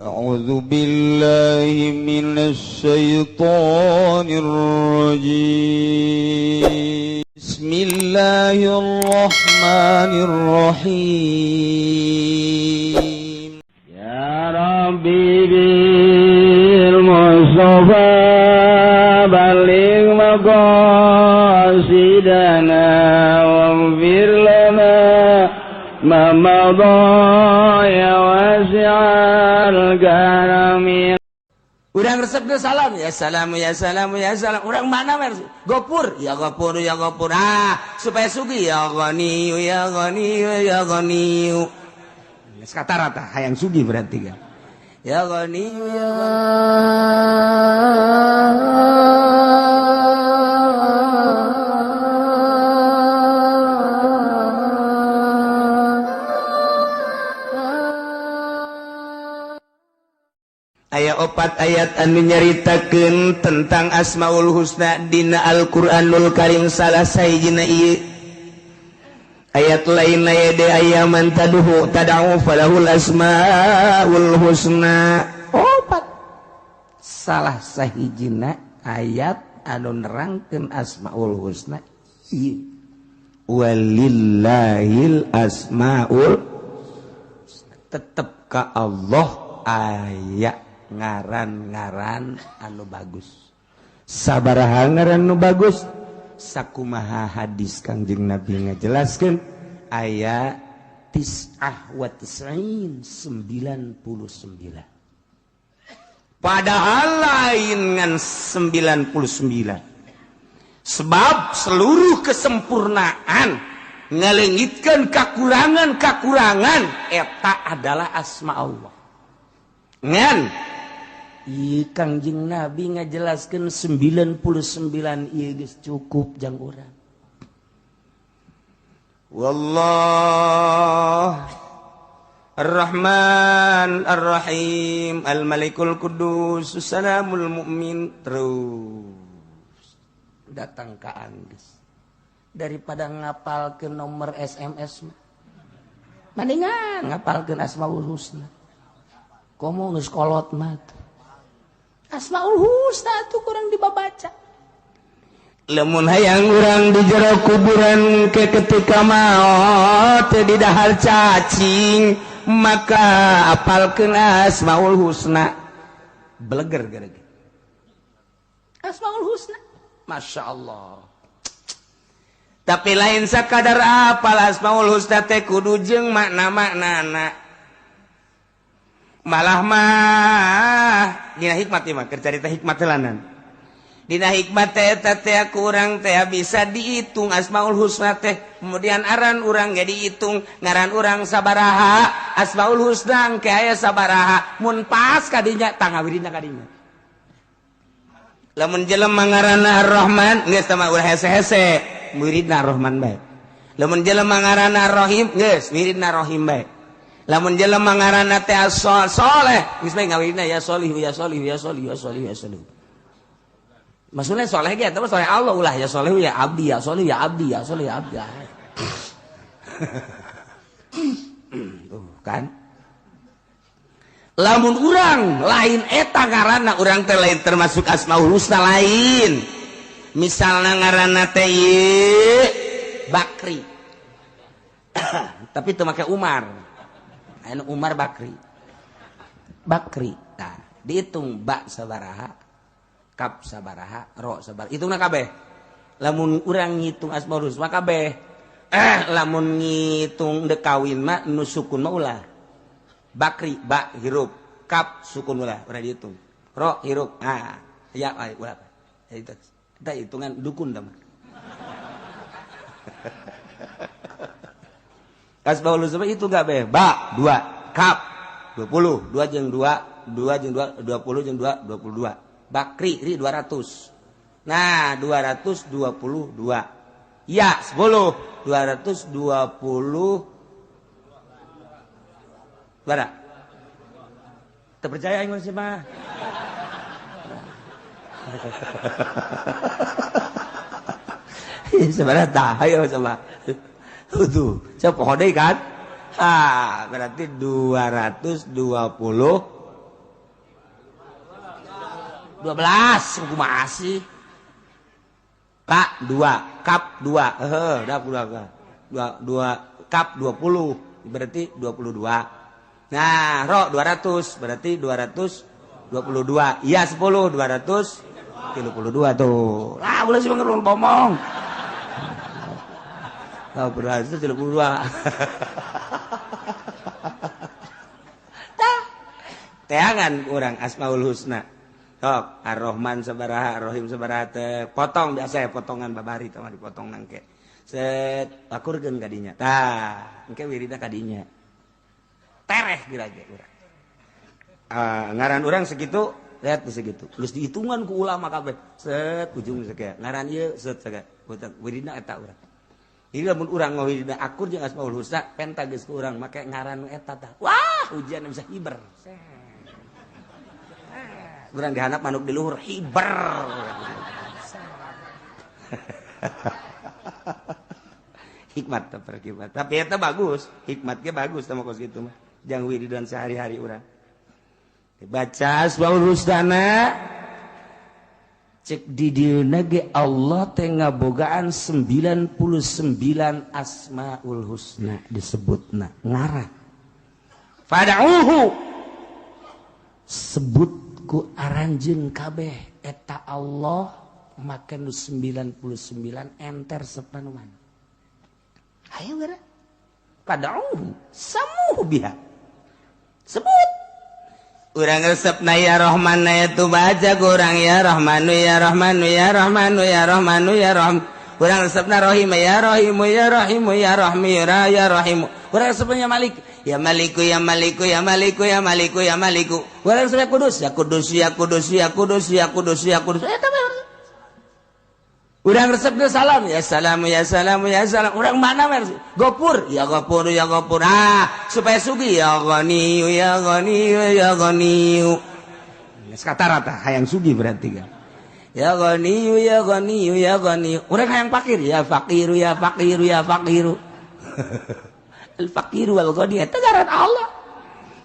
أعوذ بالله من الشيطان الرجيم بسم الله الرحمن الرحيم يا ربي بالمصطفى بلغ مقاصدنا واغفر لنا ما مضى يا واسع الكرم. Urang resep ke salam ya salam ya salam ya salam. Urang mana versi? Gopur ya gopur ya gopur. Supaya sugi ya ghaniyu ya ghaniyu ya ghaniyu. Kata rata hayang sugi berarti kan. Ya ghaniyu ya Aya opat ayat anu nyaritakeun tentang Asmaul Husna dina Al-Qur'anul Karim salah sahijina ieu. Ayat lain aya de aya man tad'u falahul asmaul husna. Opat salah sahijina ayat anu nerangkeun Asmaul Husna ieu. Walillahil asmaul tetep ka Allah aya ngaran-ngaran anu bagus. Sabaraha ngaran anu bagus? Sakumaha hadis Kangjeng Nabi ngajelaskeun aya 99. Padahal lain ngan 99. Sebab seluruh kesempurnaan ngalengitkeun kakurangan-kakurangan eta adalah asma Allah. Ngan Kangjeng Nabi ngajelaskeun 99 ieu geus cukup jang urang. Wallah Ar-Rahman Ar-Rahim Al-Malikul Qudus Salamul Mu'min. Terus datang ka Angges daripada ngapalkeun nomor SMS mendingan ngapalkeun Asmaul Husna. Komo geus kolot mah Asmaul Husna tuh kurang dibabaca. Lamun hayang urang di jero kuburan ke ketika maot di dahar cacing maka apalkeun Asmaul Husna. Beleger gara-gara Asmaul Husna. Masya Allah. Tapi lain sakadar apal Asmaul Husna teh kudu jeung makna-maknana. Malah mah dina hikmat mah keur carita hikmat telanan. Dina hikmat teh eta teh kurang teh bisa dihitung Asmaul Husna teh. Kemudian aran urang ge dihitung, ngaran urang sabaraha, Asmaul Husna engke aya sabaraha. Mun pas ka dinya tangawirina ka dinya. Lamun jelema ngaranna Ar-Rahman geus teh mah ulah hese-hese, muridna Ar-Rahman bae. Lamun jelema ngaranna Ar-Rahim geus muridna Rahim bae. Lamun jelema ngaranna teh soleh geus bae ngawirina ya solih ya solih ya solih ya solih ya solih. Maksudnya soleh ge eta mah soleh Allah ulah ya soleh ya abdi ya solih ya abdi ya solih ya abdi. Kan? Lamun urang lain eta ngaranna urang teh lain termasuk Asmaul Husna lain. Misalna ngaranna teh Bakri. Tapi teu make Umar. Anu Umar Bakri. Nah, dihitung ba sabaraha, kap sabaraha, ro sabaraha. Hitungna kabeh. Lamun urang ngitung Asmaul Husna kabeh. Lamun ngitung de kawin mah nu sukun mah ulah. Bakri ba hirup, kap sukun ulah, urang dihitung. Ro hirup. Ya ulah. Itu. Eta hitungan dukun dah mah. Asmaul Husna itu gak be ba 2 kap 20 2 jeung 2 jeung 2 20 jeung 2 22 Bakri ri 200. Nah 222 ya 10 220 bara terpercaya aing sih mah. Sebenarnya tah ayo sama tuh, saya pohon deh kan? Berarti 220 12 kumaha sih? Kak 2, kap 2. Dah 2 kap 20 berarti 22. Nah, ro 200 berarti 222. Iya 10 232 tuh. Lah ulah sih ngerun pomong. Tahu berarti 32. Tah. Teangan urang Asmaul Husna. Sok Ar-Rahman sabaraha, Ar-Rahim sabaraha teh potong biasa ya potongan babari tah dipotong nangke. Set akurkeun ka dinya. Tah, engke wirida ka dinya. Tereh kira ge urang. Ngaran urang segitu, lihat segitu. Geus dihitungan ku ulama kabeh. Set ujung sakea. Ngaran ieu set sakea. Wirina eta urang. Jadi lamun urang ngawirina akur jeung Asmaul Husna penta geus ku urang make ngaran eta tah. Wah, ujian bisa hiber. Urang dihanap manuk di luhur hiber. Hikmat terperkibat. Tapi eta bagus, hikmatnya bagus sama kos gitu mah. Jang wiridan sehari-hari urang. Baca Asmaul Husna cek di dieuna ge Allah teh ngabogaan 99 Asmaul Husna disebutna ngarah. Fad'uhu sebut ku aranjeun kabeh eta Allah make nu 99 enter sepanuman. Hayu gara. Fad'uhu samuhu biha. Sebut. Urang resepna ya Rahman ya tu baca kurang ya Rahmanu ya Rahmanu ya Rahmanu ya Rahmanu ya Rahman. Urang resepna Rahim ya Rahimu ya Rahimu ya Rahmi ya Rahimu. Urang resepna Malik ya Maliku ya Maliku ya Maliku ya Maliku ya Maliku. Urang resepna Kudus ya Kudus ya Kudus ya Kudus ya Kudus ya Kudus. Eta mah. Urang resepna Salam ya Salamu ya Salamu ya Salam. Urang mana versi? Gopur ya Gopur ya Gopur. Supaya sugi ya Ghaniyu ya Ghaniyu ya Ghaniyu. Sekarang hayang sugi berarti kan. Ya Ghaniyu ya Ghaniyu ya Ghaniyu. Urang hayang fakir ya Fakiru ya Fakiru ya Fakiru. Al Fakiru wal Ghani eta ngaran Allah.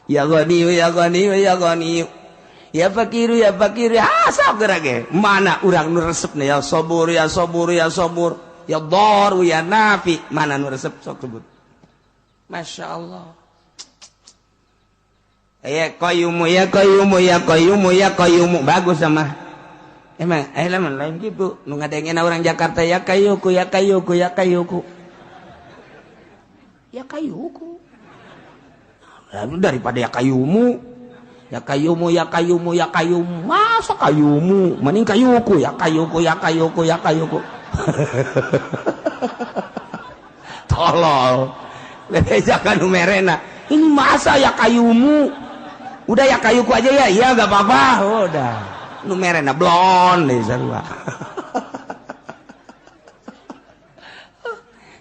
Ya Ghaniyu ya Ghaniyu ya Ghaniyu. Ya Fakiru ya Fakiru. Sok gerage. Mana urang nu resepna ya Sabur ya Sabur ya Sabur. Ya Daru ya Nafi. Mana nu resep sok sebut. Masya Allah. Ya Qayyumu ya Qayyumu ya Qayyumu ya Qayyumu. Bagus sama. Emang lamun lain gitu. Nu ngadengena orang Jakarta ya Kayyuku ya Kayyuku ya Kayyuku. Ya Kayyuku. Daripada ya Kayyumu. Ya Kayyumu ya Kayyumu ya Kayyumu. Masa Kayyumu? Mending Kayyuku ya Kayyuku ya Kayyuku ya Kayyuku. Tolol. Lejakan numerena. Ini masa ya Kayyumu? Udah ya Kayyuku aja ya. Iya gak apa-apa. Udah. Numerena blon deh sarua.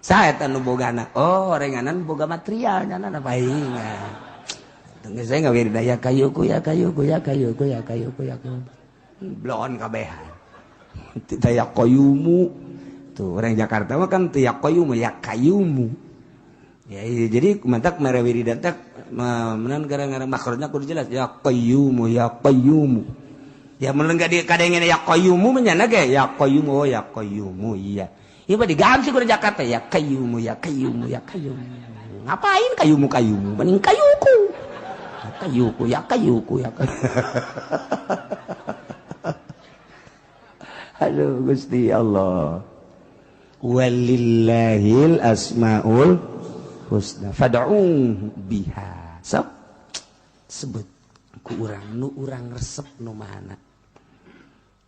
Saya tanu bogana. Oh, renganan boga material nana paingan. Tengah saya nggak wirida ya Kayyuku ya Kayyuku ya Kayyuku ya Kayyuku ya Kayyuku. Blon kabehan. Tidak ya Qayyumu. Tuh orang Jakarta mah kan ya Qayyumu ya Kayyumu. Ya, jadi mantak mere wiridan teh menan gara-gara makrotna kudu jelas ya Qayyumu ya Qayyumu. Ya mun enggak di kadengena ya Qayyumu menyana ge ya Qayyumu ya Qayyumu iya. Ieu mah diganti ku Jakarta ya Qayyumu ya Qayyumu ya Qayyumu. Ngapain Qayyumu Qayyumu? Mending Kayyuku. Ya Kayyuku ya Kayyuku ya Kayyuku. Aduh Gusti Allah. Walillahil asmaul husna fad'uhu biha. Sebut ku urang nu urang resep nu mana.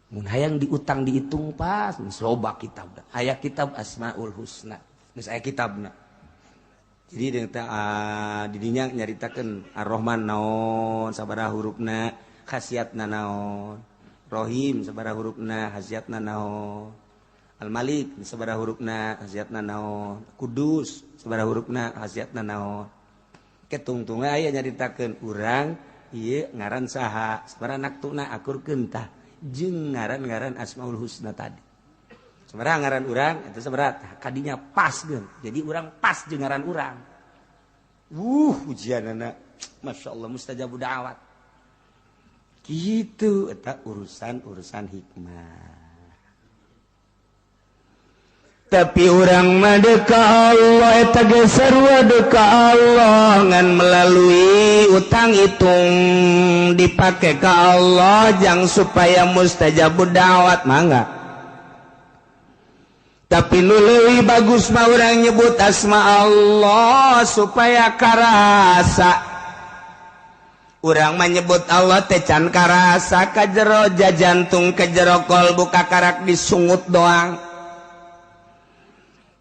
Mun hayang diutang dihitung pas loba kitab. Aya kitab Asmaul Husna. Geus aya kitabna. Jadi di dinya nyaritakeun Ar-Rahman naon, sabaraha hurufna, khasiatna naon. Rahim sabaraha hurufna, khasiatna naon. Al-Malik sabaraha hurufna, khasiatna naon. Kudus sabaraha hurufna, khasiatna naon. Ketungtungan aya nyaritakeun urang ieu ngaran saha, sabaraha naktuna akurkeun tah. Jeung ngaran-ngaran Asmaul Husna tadi. Sabaraha ngaran urang eta sabaraha kadinya pas geun. Jadi urang pas jeung ngaran urang. Ujianana masyaallah mustajabud da'awat. gitu eta urusan hikmah. Tapi orang madeka Allah eta ge sarua deka Allah ngan melalui utang hitung dipake ka Allah jang supaya mustajabud da'wat mangga. Tapi nu leuwih bagus mah urang nyebut asma Allah supaya karasa. Urang mah nyebut Allah teh can karasa ka jero jantung ka jero kolbu kakarak disungut doang.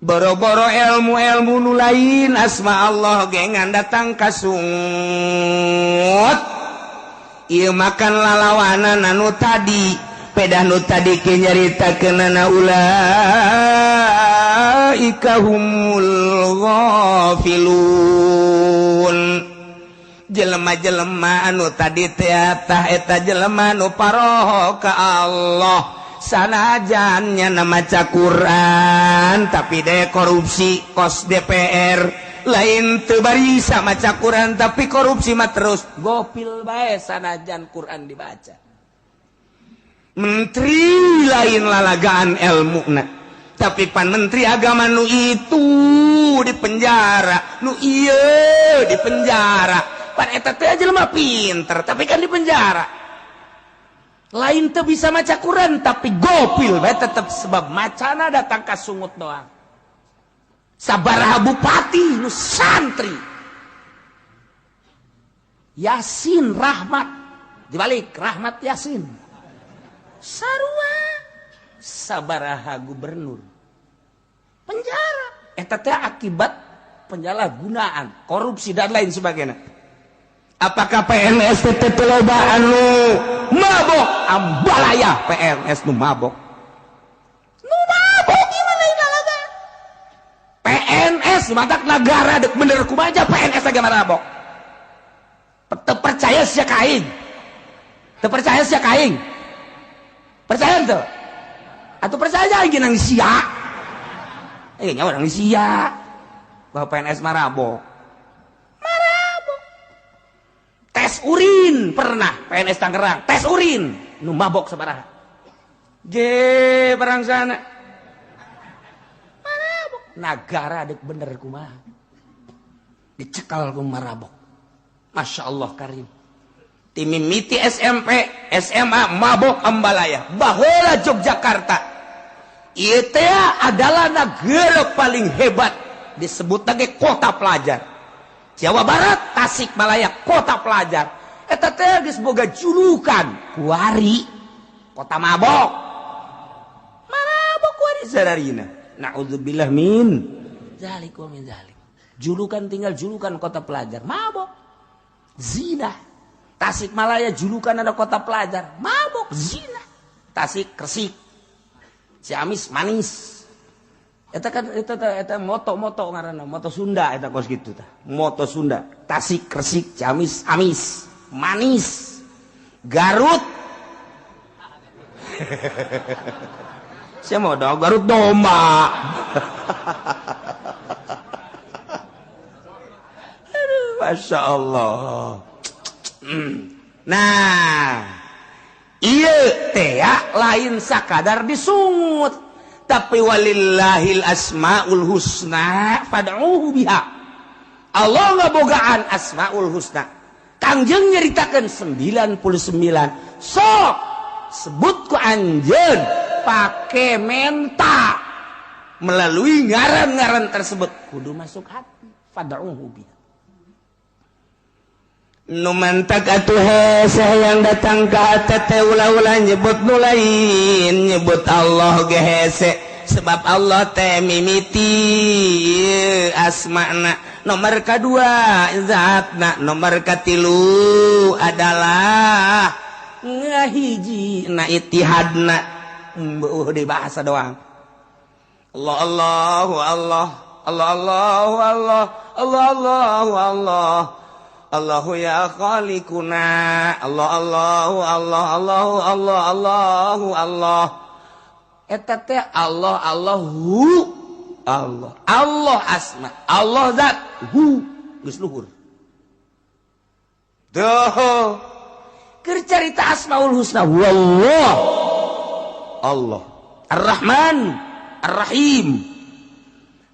Boro-boro ilmu nu lain asma Allah ge datang kasungut. Ieu makan lalawanan anu tadi pedah nu tadi ke nyaritakeunana ulaika humul ghafilun. Jelema-jelema anu tadi teh eta jelema nu paroho ka Allah. Sanajannya maca Quran tapi daya korupsi kos DPR lain teu barisa maca Quran tapi korupsi mah terus gopil bae sanajan Quran dibaca. Menteri lain lalagaan ilmuna tapi pan menteri agama nu itu di penjara nu ieu di penjara pan eta teh jelema pinter tapi kan di penjara. Lain teu bisa maca Quran tapi gopil bae tetep sebab macana datang ka sungut doang. Sabaraha bupati nu santri Yasin Rahmat dibalik Rahmat Yasin sarua sabaraha gubernur penjara eta teh akibat penyalahgunaan korupsi dan lain sebagainya. Apakah PNS teh loba anu mabok ambalaya PNS nu mabok gimana inalaga PNS matak negara dek bener kumaha PNS lagi mabok teu percaya sia kaing percaya teu atuh percaya aja nang sia nyawa nang sia bahwa PNS marabok. Tes urin pernah PNS Tangerang tes urin nu mabok sabaraha ge barang sana marabok nagara dek bener kumaha dicekal ku marabok. Masya Allah karim ti mimiti SMP SMA mabok ambalaya baheula Yogyakarta ieu teh adalah negara paling hebat disebut lagi kota pelajar. Jawa Barat, Tasikmalaya, kota pelajar. Eta teh geus boga julukan kuari, kota mabok. Marabok kuari sadarina. Nauzubillah min zalik wa min zalik. Julukan tinggal julukan kota pelajar, mabok. Zina. Tasikmalaya julukan ada kota pelajar, mabok, zina. Tasik Kresik. Ciamis manis. Eta kan eta moto ngaranna moto Sunda eta kos kitu tah moto Sunda Tasik Kresik Ciamis amis manis Garut saya mau dong Garut domba Masya Allah. Nah ieu teh lain sakadar disungut tapi walillahil asmaul husna fad'uhu biha. Allah ngabogaan asmaul husna. Kangjeng nyaritakeun 99. Sok sebut ku anjeun pake menta melalui ngaran-ngaran tersebut kudu masuk hati. Fad'uhu biha. Nu mantak atuh hese yang datang ka tete ulah-ulah nyebut nu lain nyebut Allah ge hese sebab Allah teh mimiti asmana nomor kadua zatna nomor katilu adalah ngahiji na itihadna di bahasa doang Allah Allahu Allah Allah Allahu Allah Allah Allahu Allah Allahu ya khaliquna Allah Allahu Allah Allahu Allah Allahu Allah eta teh Allah Allahu Allah Allah asma Allah zat hu geus luhur. Doh keur carita Asmaul Husna. Wallah Allah Ar-Rahman Ar-Rahim.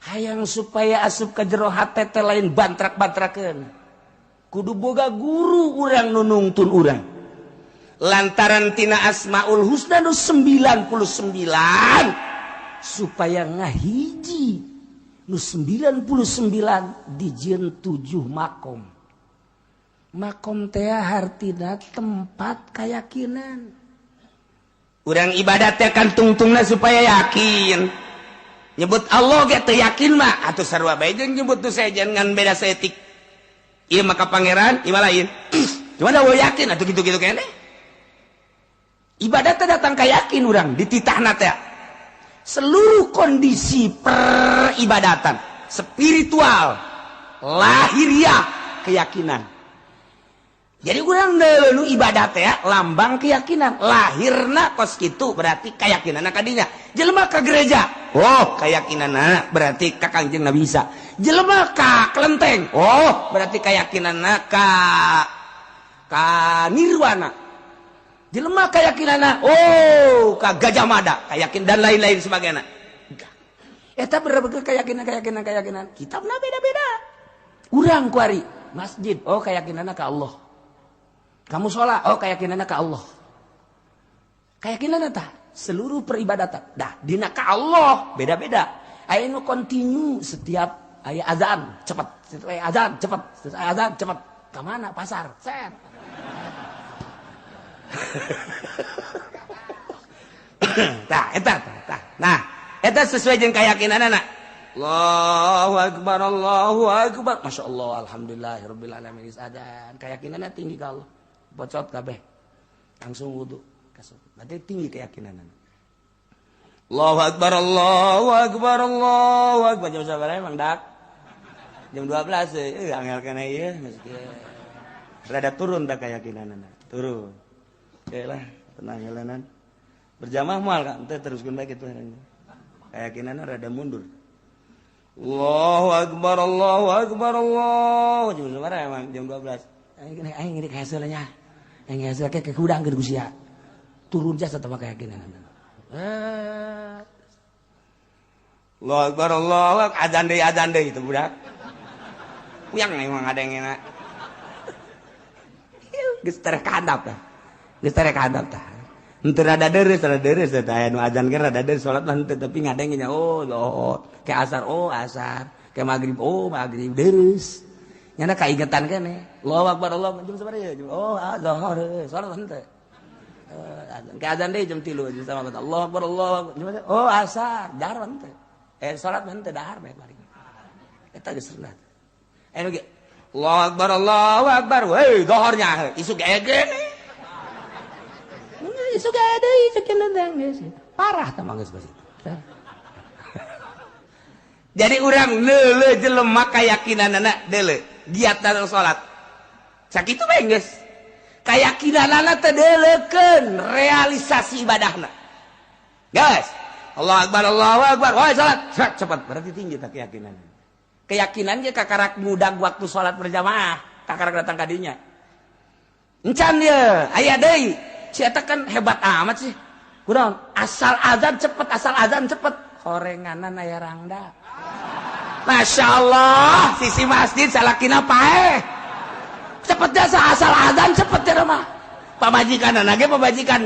Hayang supaya asup ka jero hate teh lain bantrak-bantrakeun. Kudu boga guru urang nu nungtun urang. Lantaran tina Asmaul Husna nu 99 supaya ngahiji nu 99 dijieun 7 makom. Makom teh hartina tempat keyakinan. Urang ibadat teh kan tungtungna supaya yakin. Nyebut Allah ge teu yakin mah atuh sarua bae jeung nyebut nu sejen ngan beda setik. Ieu maka pangeran, ieu lain. Cuma da yakin atuh kitu-kitu keneh. Ibadat teh datang ka yakin urang dititahna teh. Seluruh kondisi peribadatan, spiritual, lahiriah, keyakinan. Jadi urang nu ibadat teh lambang keyakinan. Lahirna kos kitu berarti keyakinanna ka dinya. Jelema ka gereja, oh keyakinanna berarti ka Kangjeng Nabi Isa. Jelema ka kelenteng, oh berarti keyakinanna ka nirwana. Jelema keyakinanna oh ka Gajah Mada, keyakinan dan lain-lain sebagainya. Eta bener-bener keyakinan. Kitabna beda-beda. Urang kuari masjid, oh keyakinanna ka Allah. Kamu sholat, oh keyakinannya ke Allah. Keyakinannya tah seluruh peribadatan. Dah, dina ka Allah beda-beda. Aya nu kontinu setiap aya azan cepat, setiap aya azan cepat, setiap aya azan cepat. Ka mana? Pasar. Set. Tah, eta. Nah, eta sesuai jeung keyakinanana. Allahu Akbar. Masya Allah, alhamdulillahirabbil alamin. Azan keyakinannya tinggi ka Allah. Bocot kabeh langsung wudu kasut berarti tinggi keyakinan. Allahu Akbar jam sabaraha emang dak jam 12 angel kana ieu rada turun dak keyakinanna turun oke lah tenang helanan berjamaah moal ka teh teruskeun bae kitu keyakinanna rada mundur. Allahu Akbar jam sabaraha emang jam 12 aing ngeurik hasilna nya. Aing hasil ke kudang ke Gusia. Turun jasa tama keyakinan. Allahu Akbar azan deui itu budak. Puyang emang ada yang enak. Geus terek kadap tah. Henteu rada deres tah aya nu azan ge rada deres salat mah henteu tapi ngadenge nya oh ke asar ke magrib magrib deres. Nyana kaingetan keneh. Allahu Akbar jam sabaraha ya? Oh, zuhur salat henteu. Ke azan deui jam 3 jam sama Allahu Akbar oh asar dahar henteu. Salat henteu dahar bae bari. Eta geus sunat. Anu ge Allahu Akbar weh zuhurnya isuk ege. Isuk ege deui sakeun geus. Parah tah manggeus basi. Jadi urang leuleuh jelema kayakinanna deuleuh giat dalam salat. Sakitu bae geus. Kayakinanna teh deuleukeun realisasi ibadahna. Guys, Allahu Akbar. Woi salat cepat berarti tinggi tah keyakinan. Keyakinan ge kakarak mudag waktu salat berjamaah, kakarak datang ka dinya. Encan ieu, aya deui. Si eta kan hebat amat sih. Kunaon? Asal azan cepet. Horenganan aya rangda. Masya Allah, sisi masjid salakina paeh. Cepet jasa asal azan cepet ya mah. Pamajikan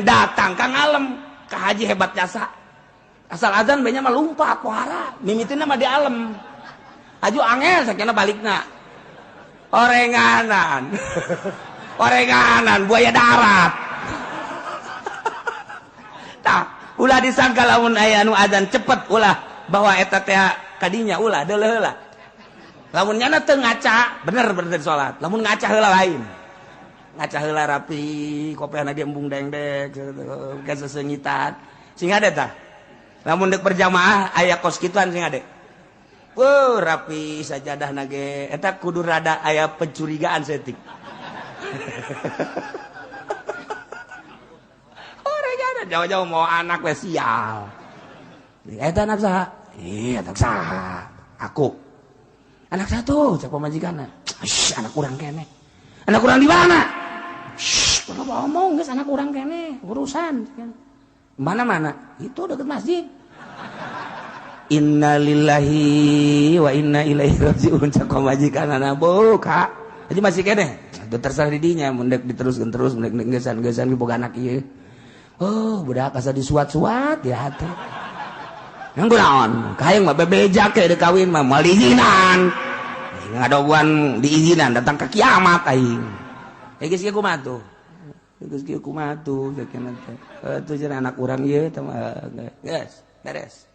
datang ka ngalem ka haji hebat jasa. Asal azan banyak mah lumpat pohara, mimitina mah di alem. Aju angel sakena balikna. Orenganan buaya darat. Tah, ulah disangka lamun aya anu azan cepet ulah bahwa eta teh kadinya ulah deuleuh heula. Lamun nyana teu ngaca, bener salat. Lamun ngaca heula lain. Ngaca heula rapi, kopehna ge embung dengdek, geus sesengitan. Sing ade tah. Lamun deuk berjamaah aya kos kituan sing ade. Rapi sajadahna ge eta kudu rada aya pencurigaan setik. Orangana jauh-jauh mau anak we sial. Eta anak saha? Anak saha? Aku. Anak satu, cek pamajikanna. Anak kurang kene. Anak kurang di mana? ngomong geus anak urang kene urusan mana-mana itu deket masjid. Innalillahi wa inna ilaihi rajiun cak majikanana boka jadi masih kene itu terserah di dinya mendek diteruskeun terus mendek gesan-gesan ge boga anak ieu oh budak asa disuat-suat ya hate yang kunaon kaeng mah bebeja ke de kawin mah moal diizinan ngadoan diizinan datang ke kiamat aing geus kieu kumaha tuh geus kieu kumaha tuh sakeuna teh atuh cenah anak urang ieu teh geus beres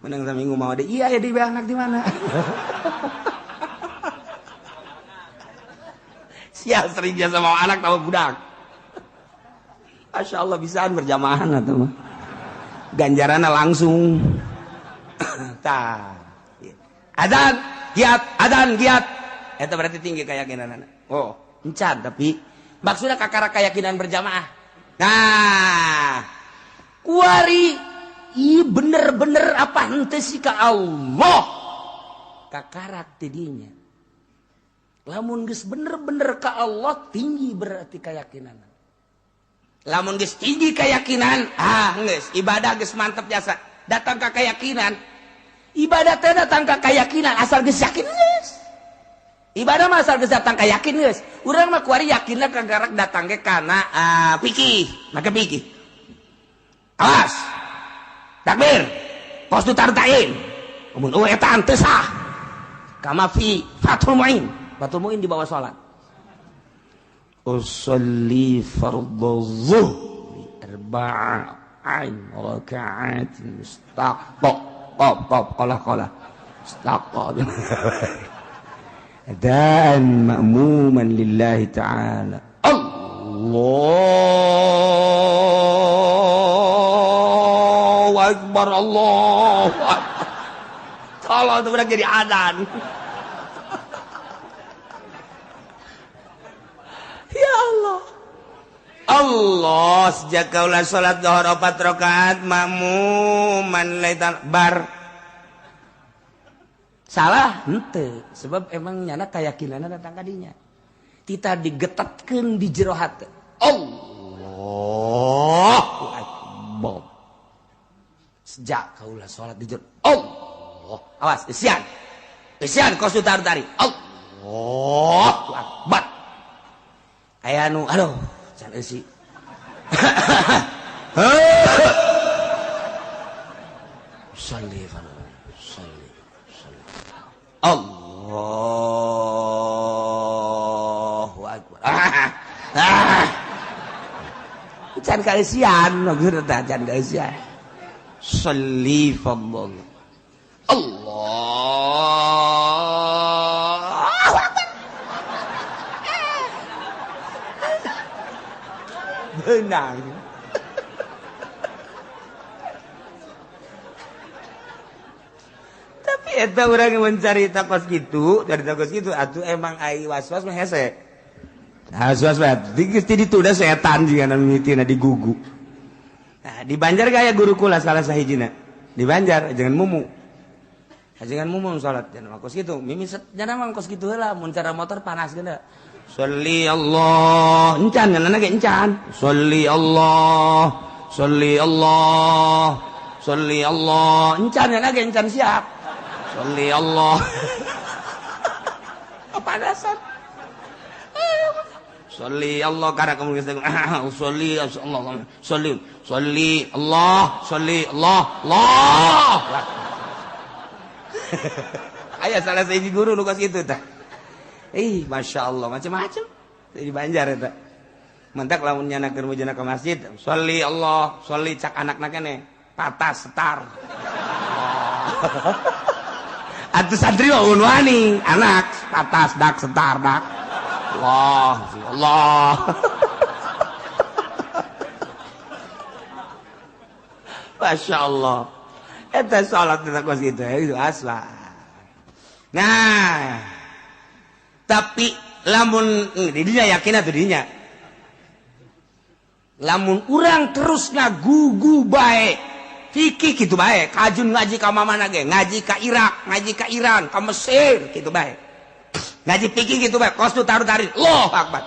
menang saminggu mau deh iya ya di anak di mana sial sering biasa mau anak tahu budak Masya Allah bisaan berjamaah atau mah ganjarannya langsung tah adzan giat itu berarti tinggi keyakinan oh encan tapi maksudnya kakara keyakinan berjamaah nah kuari iya bener-bener apa henteu sih ka Allah kakarak tidinya lamun geus bener-bener ka Allah tinggi berarti keyakinan lamun geus tinggi keyakinan geus ibadah geus mantep jasa datang ka keyakinan ibadah teh datang ka keyakinan asal geus yakin geus ibadah mah asal geus datang ka yakin geus urang mah kuari yakinna kakarak datang ge kana pikih maka pikih awas takbir pos tu tartain mun eta teu sah kama fi fathul muin di bawah salat usolli fardhu zuhri arba'in raka'atin mustaqqa qala mustaqqa dan ma'muman lillahi ta'ala Akbar Allah kalau itu benar jadi adzan ya Allah sejak kaulah salat zuhur 4 rakaat makmuman laitan bar salah henteu sebab emang nyana keyakinanna datang ka dinya kita digetatkeun di jero hate Allahu Akbar sejak kaulah sholat di jero Allah awas isian kos tari Allahu Akbar aya nu aduh can eusi salli Allahu Akbar can kaisian maksudna teh can kaisian salli fadl Allahu Akbar benang tapi eta urang mencari takos gitu dari takos gitu atuh emang ai was-was mah hese was-was geus ti ditu da setan jigana mimitina digugu. Nah, di Banjar gaya guru kula salah sahijina. Di Banjar jangan mumu. Jangan mumu salat jangan kos kitu. Mimi jangan mangkos kitu heula mun cara motor panas geuna. Sholli Allah. Encan nana ge encan. Sholli Allah. Encan nana ge encan siap. Sholli Allah. Kepanasan. Sholli Allah karena kamu geus sholli Allah. Sholli Allah. Aya salah sahiji guru nu kos kitu tah. Masya Allah macam-macam di Banjar eta. Mentak lamun nyanakeun mujana ka masjid, sholli Allah, sholli cak anakna kene, patas setar. Atuh santri mah wani, anak patas dak setar dak. Allah. Masya Allah. Eta salat kita kos gitu itu asla. Nah, tapi lamun didinya yakin atau didinya. Lamun urang terus ngagugu bae, fikih gitu bae, kajun ngaji ka mamana ge, ngaji ka Irak, ngaji ka Iran, ka Mesir gitu bae. Ngaji fikih gitu bae, kos tu taruh tarik, Allahu Akbar.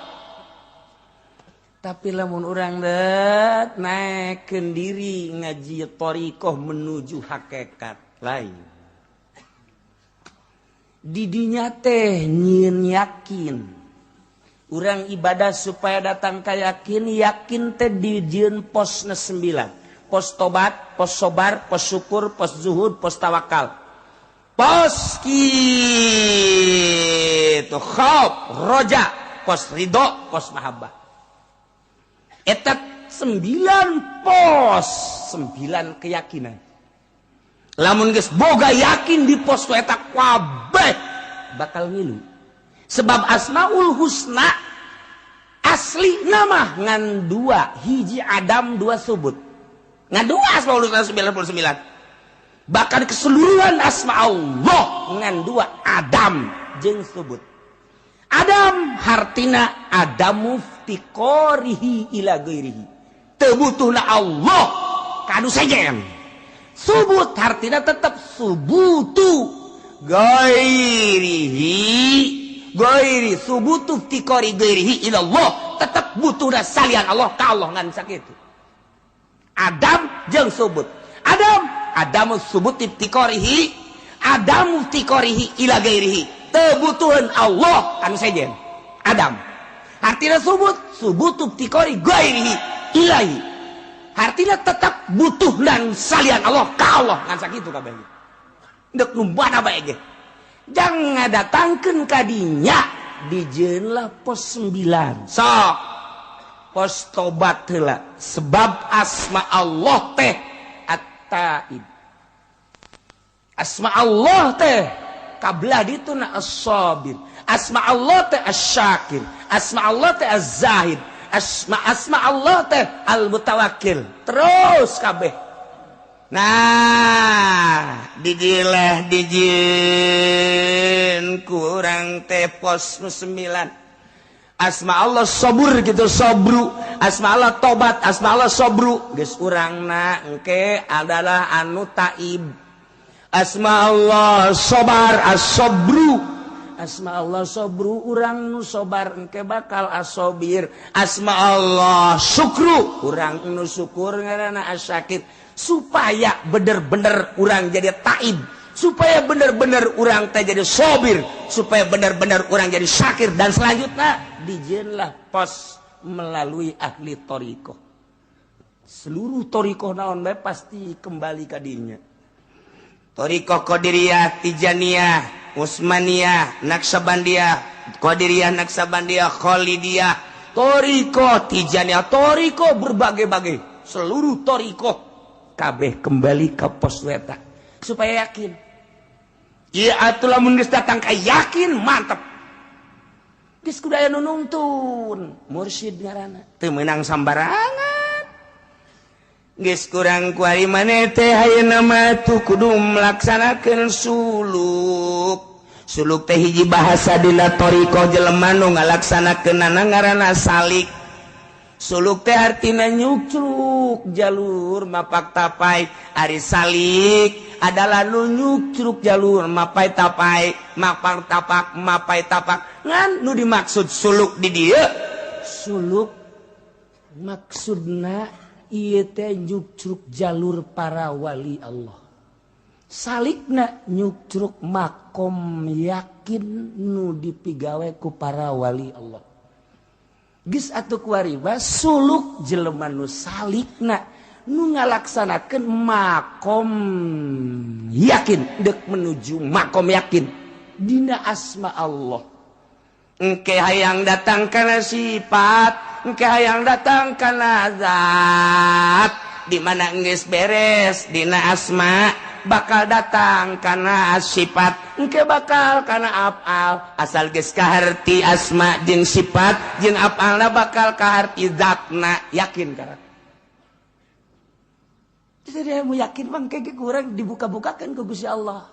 Tapi lamun urang det naikkeun diri ngaji thariqah menuju hakikat lain. Di dinya teh nyieun yakin. Urang ibadah supaya datang ka yakin teh dijieun posna 9. Pos tobat, pos sobar, pos syukur, pos zuhud, pos tawakal. Pos kitu khauf, roja, pos ridho, pos mahabbah. Eta 9 pos, 9 keyakinan. Lamun geus boga yakin di pos eta kabeh bakal ngilu. Sebab Asmaul Husna asli nama ngan 2, hiji Adam 2 subut. Ngan 2 Asmaul Husna 99. Bahkan keseluruhan asma Allah ngan 2 Adam jeung subut. Adam hartina Adamu ftiqorihi ila ghairihi. Teu butuhna Allah kanu sejen. Subut hartina tetap subutu ghairi subutu ftiqori ghairihi ila Allah, tetap butuhna salian Allah ka Allah ngan sakitu. Adam jeung subut. Adamu subut ftiqorihi, Adamu ftiqorihi ila ghairihi. Tebutuhan Allah anu sejen Adam artinya subutu ftiqori ghairihi ilahi artinya tetap butuh dan salian Allah ka Allah ngan sakitu kabeh deuk numbana bae ge jang ngadatangkeun ka dinya dijieun lah pos 9 sok pos tobat heula sebab asma Allah teh at-taib asma Allah teh kablah ditu na as-sabir, asma Allah teh as-syakir, asma Allah teh az-zahid, asma Allah teh al-mutawakkil. Terus kabeh. Nah, dijieun kurang teh pos 9. Asma Allah sabur gitu sabru, asma Allah tobat, asma Allah sabru. Geus urangna engke adalah anu taib. Asma Allah sobar as-sobru. Asma Allah sobru urang nu sobar engke bakal as-sobir. Asma Allah syukru urang nu syukur ngaranna as-syakir. Supaya bener-bener urang jadi taib, supaya bener-bener urang teh jadi sobir, supaya bener-bener urang jadi syakir dan selanjutnya dijieunlah pos melalui ahli thariqah. Seluruh thariqah naon bae pasti kembali ka dinya. Thariqah Qadiriyah, Tijaniyah, Utsmaniyah, Naqsabandiyah, Qadiriyah, Naqsabandiyah, Khalidiyah, Thariqah Tijaniyah, thariqah berbagai-bagai. Seluruh thariqah kabeh kembali ke pos eta supaya yakin. Ieu atuh lamun geus datang ka yakin mantep. Geus kudu aya nu nuntun, mursyid ngaranna. Teu meunang sambarangan. Geus kurang kuari maneh teh hayeuna mah tu kudu melaksanakeun suluk. Suluk teh hiji bahasa dina thariqah jelema nu ngalaksanakeunana ngaranna salik. Suluk teh artina nyucruk jalur mapak tapai. Ari salik adalah nu nyucruk jalur mapai tapai, mapak tapak, mapai tapak. Ngan nu dimaksud suluk di dieu. Suluk maksudna ieu teh nyucruk jalur para wali Allah. Salikna nyucruk makom yakin nu dipigawe ku para wali Allah. Geus atuh kuari mah suluk jelema nu salikna nu ngalaksanakeun makom yakin deuk menuju makom yakin dina asma Allah. Engke hayang datang kana sifat, engke hayang datang kana zat, di mana geus beres dina asma bakal datang kana sifat, engke bakal kana afal. Asal geus kaharti asma jeung sifat jeung afalna bakal kaharti zatna, yakin kana. Jadi mau yakin mah engke kurang dibuka-bukakeun ku Gusti Allah.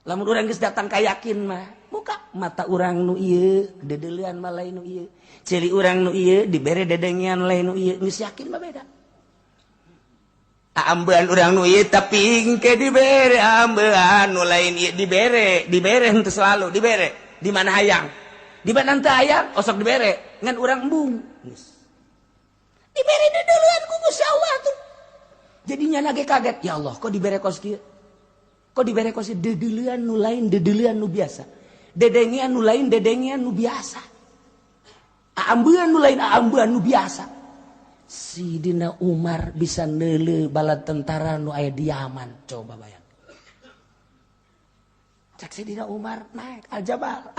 Lamun urang geus datang ka yakin mah buka mata urang nu ieu dedeulean mah lain nu ieu, ceuli urang nu ieu dibere dedengian lain nu ieu, geus yakin mah beda. Ambean urang nu ieu tapi engke dibere ambean nu lain ieu dibere henteu selalu dibere di mana hayang, di mana teu hayang osok dibere ngan urang embung geus nya nage kaget ya Allah kok diberekos kieu kok diberekos dedeulean nu lain dedeulean nu biasa dedengean nu lain dedengean nu biasa aambeun nu lain aambeun nu biasa Sidina Umar bisa neuleuh bala tentara nu aya di Yaman coba bayang cek Sidina Umar naik aljabal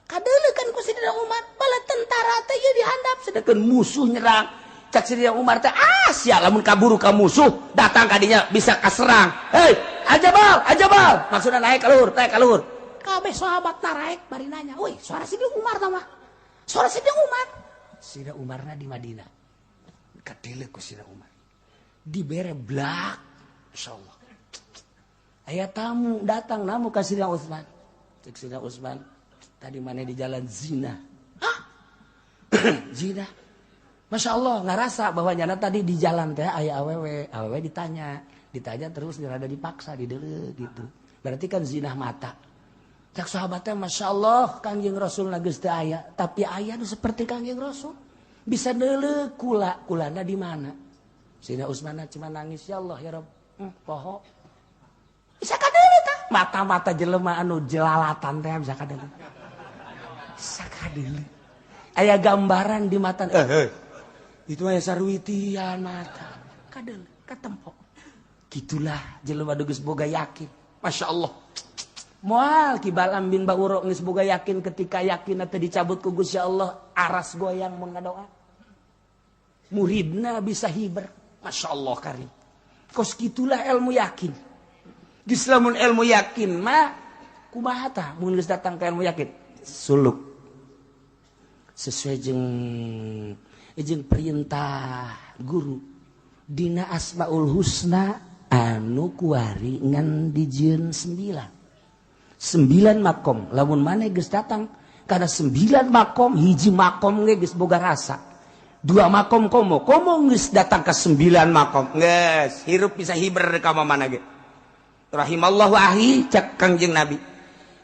kadeuleuh kan ku Sidina Umar bala tentara teh ieu dihandap sedangkeun musuh nyerang cek Sidina Umar teh sia lamun kaburu ka musuh datang kadinya bisa kaserang hei aljabal maksudna naik ka luhur kabeh sahabat naik bari nanya woi suara Sidina Umar tah mah suara Sidina Umarna di Madinah kadeuleuh ku Sidina Umar dibere blak insyaallah aya tamu datang namu ka Sidina Utsman cek Sidina Utsman tadi mana di jalan zina zina Masya Allah ngarasa bahwa nyana tadi di jalan teh aya awewe ditanya terus rada dipaksa dideuleuh gitu berarti kan zina mata cek sahabatnya Masya Allah Kangjeng Rasul geus teu aya tapi aya nu seperti Kangjeng Rasul bisa deuleuh kulana di mana Sidina Utsman cuma nangis ya Allah ya Rabb poho bisa kadeuleuh tah mata-mata jelema anu jelalatan teh bisa kadeuleuh aya gambaran di mata itu aya sarwitian mata kadeuleuh katempo gitulah jelema geus boga yakin Masya Allah moal Ki Balam bin Ba'uro geus boga yakin ketika yakin teh dicabut ku Gusti Allah aras goyang mun ngadoa muridna bisa hiber Masya Allah karim kos gitulah ilmu yakin geus lamun ilmu yakin mah kumaha tah mun geus datang ka ilmu yakin suluk sesuai jeung perintah guru dina Asmaul Husna anu kuari ngan dijieun 9 makom lamun maneh geus datang kana 9 makom hiji makom ge geus boga rasa 2 makom komo geus datang ka 9 makom geus hirup bisa hiber ka mana ge rahimallahu ahi cak Kangjeng Nabi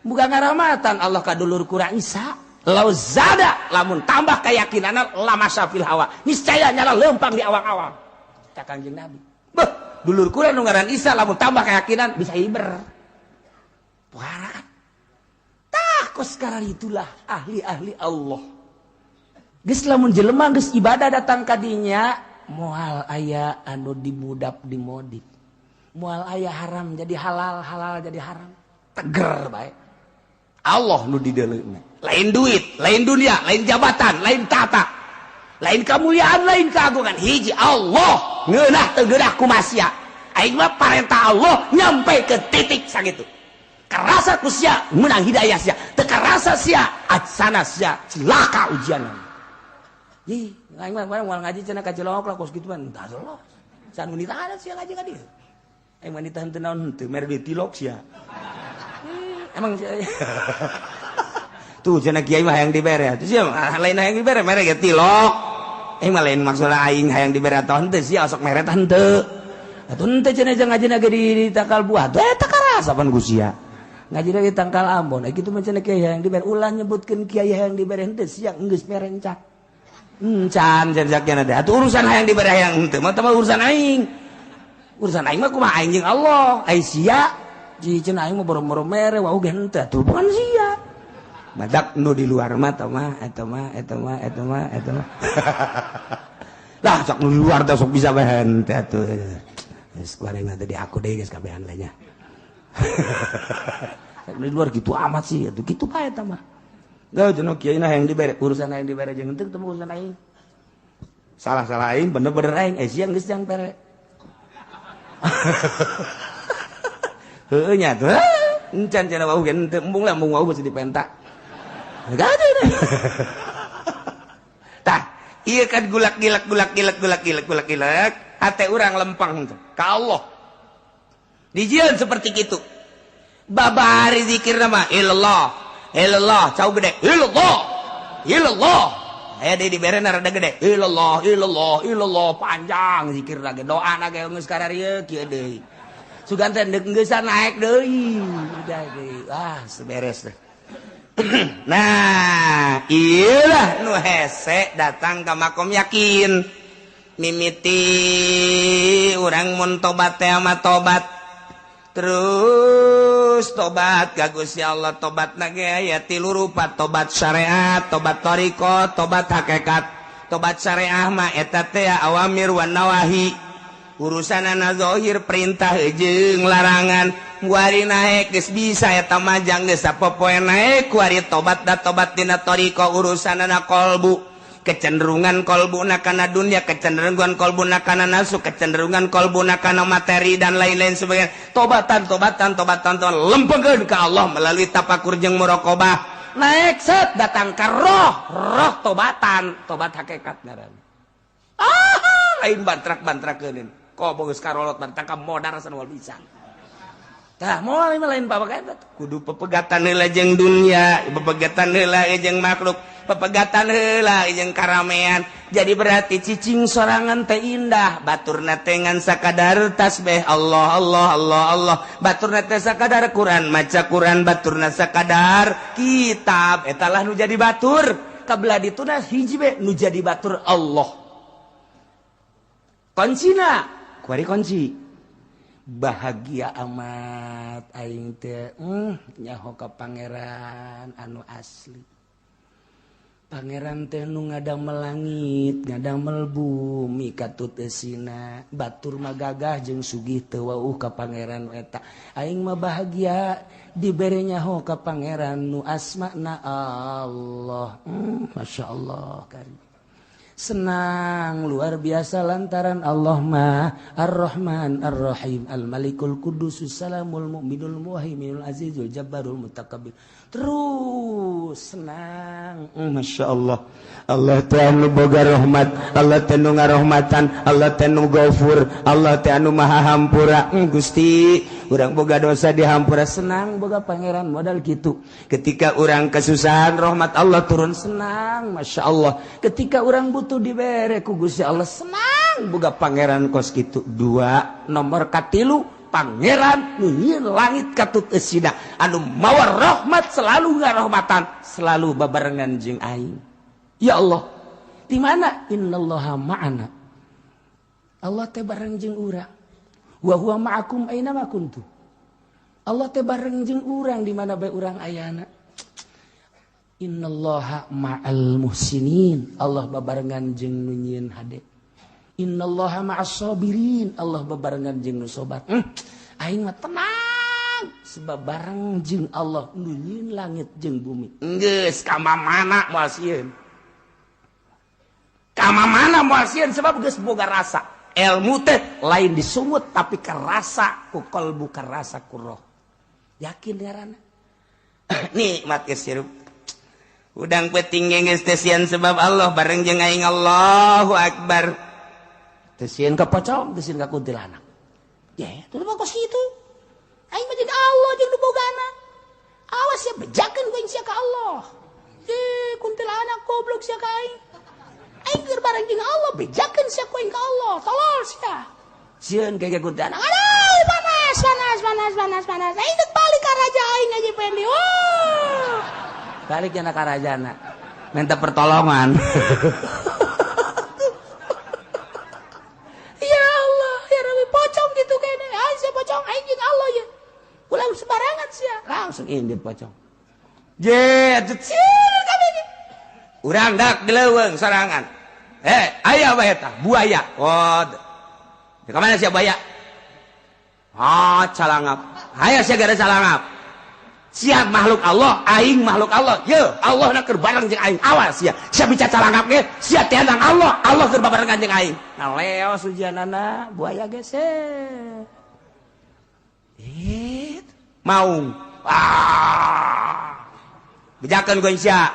muga ngaramatan Allah kadulur kurang Isa lau zada lamun tambah keyakinanna lama syafil hawa niscaya nyala lempang di awang-awang cak Kangjeng Nabi beuh dulur kurang nu ngaran Isa lamun tambah keyakinan bisa hiber puara kan tah kos sekarang itulah ahli-ahli Allah geus lamun jelema geus ibadah datang ka dinya moal aya anu dimudap dimodif moal aya haram jadi halal jadi haram teger bae Allah nu dideuleuhna lain duit lain dunia lain jabatan lain tata lain kemuliaan lain keagungan hiji Allah ngeunah teu geunah ku masia aing mah parentah Allah nyampe ke titik sakitu karasa ku sia menang hidayah sia teu karasa sia acsana sia cilaka ujianna ih aing mah moal ngaji cenah ka Cilongok lah kos kitu mah tah Allah san mun ditahan sia ngaji ka dieu aing mah ditahan teu naon teu mere di tilok sia emang tuh cenah kiai mah hayang dibere atuh sia lain hayang dibere mere ge tilok mah lain maksudna aing hayang dibere atawa henteu sia osok mere tah henteu atuh henteu cenah ngajina ge di Takal Buah teh teu karasa pan ku sia ngajina di Tangkal Ambon kitu mah cenah kiai hayang dibere ulah nyebutkeun kiai hayang dibere henteu sia geus mere encak encan jakna teh atuh urusan hayang dibere hayang henteu mah teh urusan aing mah kumaha aing jeung Allah ai sia cenah aing mah boro-boro mere wau ge henteu atuh bukan sia badak nu di luar mah eta mah lah sok nu luar teh sok bisa bahan teh atuh geus kuareng teh di aku deui geus kabehan we nya di luar gitu amat sih atuh kitu bae eta mah geuh cenah kiai na hayang dibere urusan hayang dibere jeung henteu teh urusan aing salah aing bener-bener aing siang geus jang pere heueuh nya tuh encan cenah wau ge henteu embung lah embung wau geus dipentak gak ada deh. Tah, iya kan gulak gilak. Hati orang lempang tuh. Ka Allah. Dijieun seperti itu. Babari zikir nama ilallah. Cau gede. Ilallah. Aya di bere rada gede. Ilallah. Panjang zikir lagi. Doa lagi geus kararieu kieu deui. Sugan teh geus naik deui. Udah deui. Seberes deh. Nah, iyalah nu hese datang ke makom yakin. mimiti urang mun tobat teh mah tobat terus tobat ka Gusti Allah. Tobat na ge aya 3 rupa, tobat syariat, tobat thariqah, tobat hakikat. Tobat syariah mah eta teh awamir wan nawahi, urusanana zahir perintah jeung larangan. Kuari naik geus bisa eta majang geus sapopoe naik kuari tobat da tobat dina thariqah urusanana qalbu, kecenderungan qalbuna kana dunia, kecenderungan qalbuna kana nafsu, kecenderungan qalbuna kana materi dan lain-lain sebagainya. Tobatan lempengkeun ka Allah melalui tafakur jeung muraqabah. Naik set datang ka roh tobatan, tobat hakikat ngaranna. Lain bantrak-bantrakeun. Ko bogeus karolot bantrak ka modar sanwal bisa. Tah moal lain pabagatan kudu pepegatan heula jeung dunia, pepegatan heula jeung makhluk, pepegatan heula jeung karamean. Jadi berarti cicing sorangan teh indah, baturna teh ngan sakadar tasbih Allah Allah Allah Allah, baturna teh sakadar Quran, maca Quran, baturna sakadar kitab. Eta lah nu jadi batur. Kabelah dituna hiji be nu jadi batur Allah. Kuncina, kuari kunci. Bahagia amat aing teh nyaho ka pangeran anu asli. Pangeran teh nu ngadamel langit, ngadamel bumi katut eusina. Batur mah gagah jeung sugih teu wauh ka pangeran eta. Aing mah bahagia dibere nyaho ka pangeran nu asmana Allah. Masyaallah kan. Senang luar biasa lantaran Allah mah Ar-Rahman Ar-Rahim Al-Malikul Qudusus Salamul Mu'minul Muhaiminul Azizul Jabbarul Mutakabbir. Terus senang, Masya Allah. Allah teh anu boga rahmat, Allah teh nu ngarahmatan, Allah teh nu Ghafur, Allah teh anu maha hampura. Gusti urang boga dosa dihampura, senang boga pangeran modal gitu. Ketika urang kesusahan rahmat Allah turun, senang Masya Allah. Ketika urang butuh dibere ku Gusti Allah, senang boga pangeran kos gitu. 2 nomor katilu pangeran nyieun langit katut eusina anu mawa rahmat, selalu ngarahmatan, selalu babarengan jeung aing. Ya Allah, di mana? Innallaha ma'ana. Allah teh bareng jeung urang. Wa huwa ma'akum aina ma kuntum. Allah teh bareng jeung urang di mana bae urang ayana. Innallaha ma'al muhsinin. Allah babarengan jeung nu nyieun hade. Innallaha ma'as sabirin. Allah babarengan jeung nu sabar. Aing mah tenang sebab bareng jeung Allah nu nyieun langit jeung bumi. Geus ka mana moal sieun. Ka mana moal sieun sebab geus boga rasa. Ilmu teh lain disumut tapi kerasa ku qalbu, kerasa ku roh. Yakin ngaranna. Nikmat geus sirup. Udang peuting geus teh sieun sebab Allah bareng jeung aing. Allahu Akbar. Teu sieun ka pocong, teu sieun ka kuntilanak. Ya, itu mah kos kitu. Aing mah jeung Allah jeung nu bogana. Awas ya bejakeun ku aing sia ka Allah. Kuntilanak goblok sia ka aing. Aing keur bareng jeung Allah bejakeun sia ku aing ka Allah. Tolol sia. Sieun ka kuntilanak. Aduh, panas. Aing teh balik ka raja aing aja pendi. Balik kana ka rajana. Minta pertolongan. Aing jeung Allah ya. Ulah sembarangan sia. Langsung indit pocong. Jet, kabeh. Urang dak dileuweung sorangan. Aya bae eta, buaya. Oh. Ka mana sia buaya? Calangap. Aya sia gara calangap. Sia makhluk Allah, aing makhluk Allah. Ye, Allah na keur bareng jeung aing. Awas sia. Sia bicara calangap ge, sia teh Allah. Allah keur barengan jeung aing. Nah, leo sujanana buaya geser. Maung bejakeun ku insya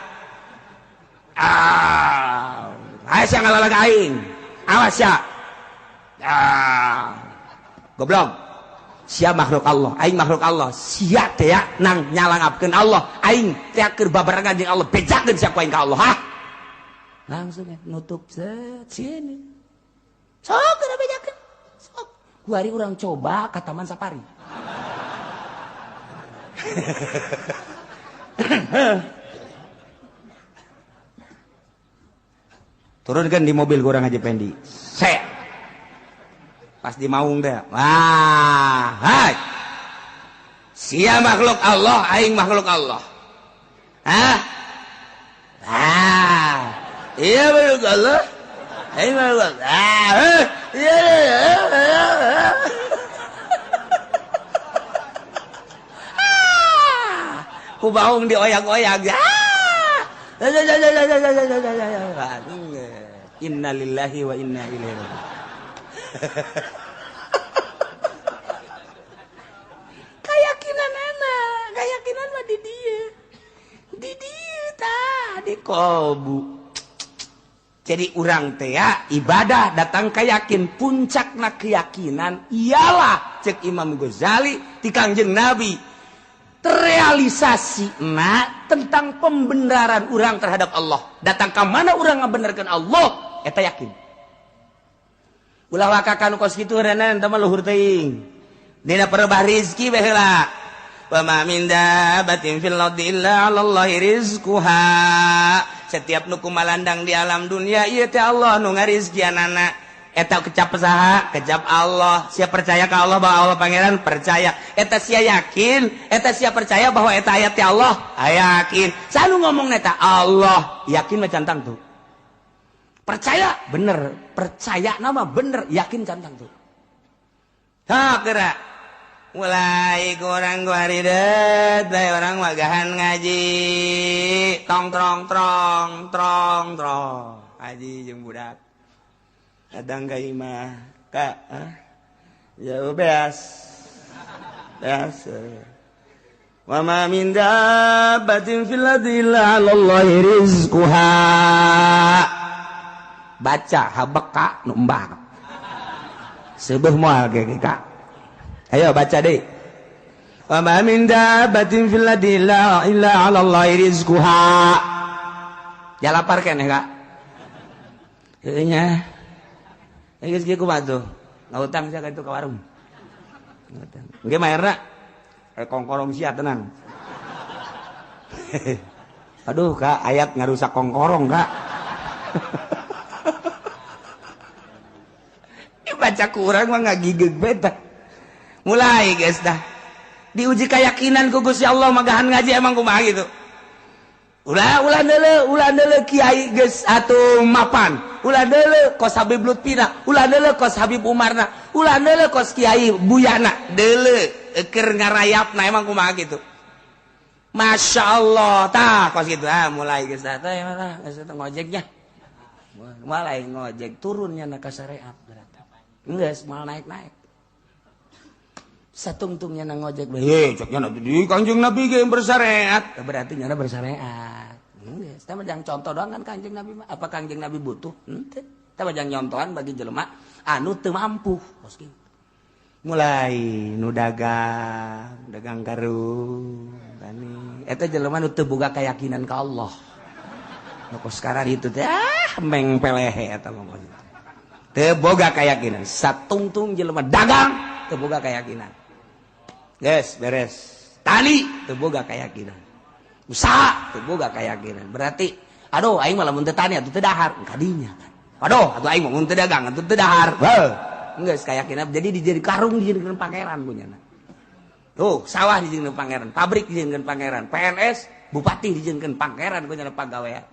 aya sia ngalalag aing. Awas sia. Goblok. Sia makhluk Allah, aing makhluk Allah. Sia teh nang nyalangapkeun Allah, aing teh keur babarengan jeung Allah. Bejakeun sia ku aing ka Allah. Langsung nutup sini. Sok geura bejakeun. Sok. Kuari urang coba ka Taman Safari. turunkan di mobil kurang aja pendi. Set. Pas di maung teh. Wah, hai. Sia makhluk Allah, aing makhluk Allah. Hah? Ah. Iya makhluk Allah. Aing makhluk Allah. Ah. Iya. Ku baung dioyak-oyak. Inna lillahi wa inna ilaihi raji'un. Keyakinan mah di dieu tah di kolbu. Jadi urang teh ya ibadah datang kayakin puncakna keyakinan ialah cek Imam Ghazali ti Kangjeng Nabi terrealisasi tentang pembenaran urang terhadap Allah. Datang ke mana urang ngabenerkeun Allah eta yakin. Ulah wakakan kos kitu renan teh mah luhur teuing. Dina perebah rezeki baheula. Wa ma min dabbatin fil ardi illa 'alallahi rizquha. Setiap nu kumalandang di alam dunia ieu teh Allah nu ngarizkianana. Eta kecap saha? Kecap Allah. Sia percaya ke Allah bahwa Allah pangeran percaya. Eta sia yakin, eta sia percaya bahwa eta ayat ti Allah. Yakin. Sanu ngomong eta Allah, yakin mah cantang tuh. Percaya bener, percaya nama bener, yakin cantang tuh. Ha gerak. Mulai kurang guaridet, bae orang magahan ngaji. Tong trong trong trong trong. Haji jeung budak. Kadang ka imah, Kak, jauh beas. Wa ma min dabbatin fil ardi illa 'alallahi rizquha. Baca habeka nu embak. Seubeuh moal ge Kak. Ayo baca deui. Wa ma min dabbatin fil ardi illa 'alallahi rizquha. Jalapar keneh Kak. Heuh nya. Geus kieu kumaha tuh? Ngautang sia ka itu ka warung. Ngautang. Engge mah erna kongkorong sia tenang. Aduh Kak, ayat ngarusak kongkorong Kak. Baca kurang mah ngagigeg beta. Mulai guys dah. Diuji keyakinan ku Gusti Allah magahan ngaji emang kumaha gitu. Ulah deuleu kiai geus atuh mapan. Ulah deuleu kos Habib Lutfina, ulah deuleu kos Habib Umarna, ulah deuleu kos Kiai Buyana, deuleu keur ngarayapna emang kumaha gitu. Masya Allah, tah kos gitu. Mulai geus tah geus ngojeknya. Mulai ngojek turunnya na ka syariat berarti. Geus mal naik-naik. Satungtungnya na ngojek bae, ceknya na di Kanjeng Nabi ge bersyariat, berarti nyana bersyariat. Geus, tah mah contoh doang kan Kanjeng Nabi mah. Apa Kanjeng Nabi butuh? Henteu. Tah mah nyontohan bagi jelema anu teu mampu. Kos kitu. Mulai nu dagang karung, tani. Eta jelema nu teu boga keyakinan ka Allah. Nu kos sekarang itu teh meng pelehe eta mah. Teu boga keyakinan. Satungtung jelema dagang teu boga keyakinan. Guys, beres. Tani teu boga keyakinan. Usaha teu boga keyakinan. Berarti aduh aing mah lamun teu tani atuh teu dahar kadinya kan. Aduh atuh aing mah mun teu dagang atuh teu dahar. Heuh. Geus keyakinan jadi dijadi karung dijadikeun pangeran punyana. Tuh, sawah dijadikeun pangeran, pabrik dijadikeun pangeran, PNS, bupati dijadikeun pangeran punyana pagawean.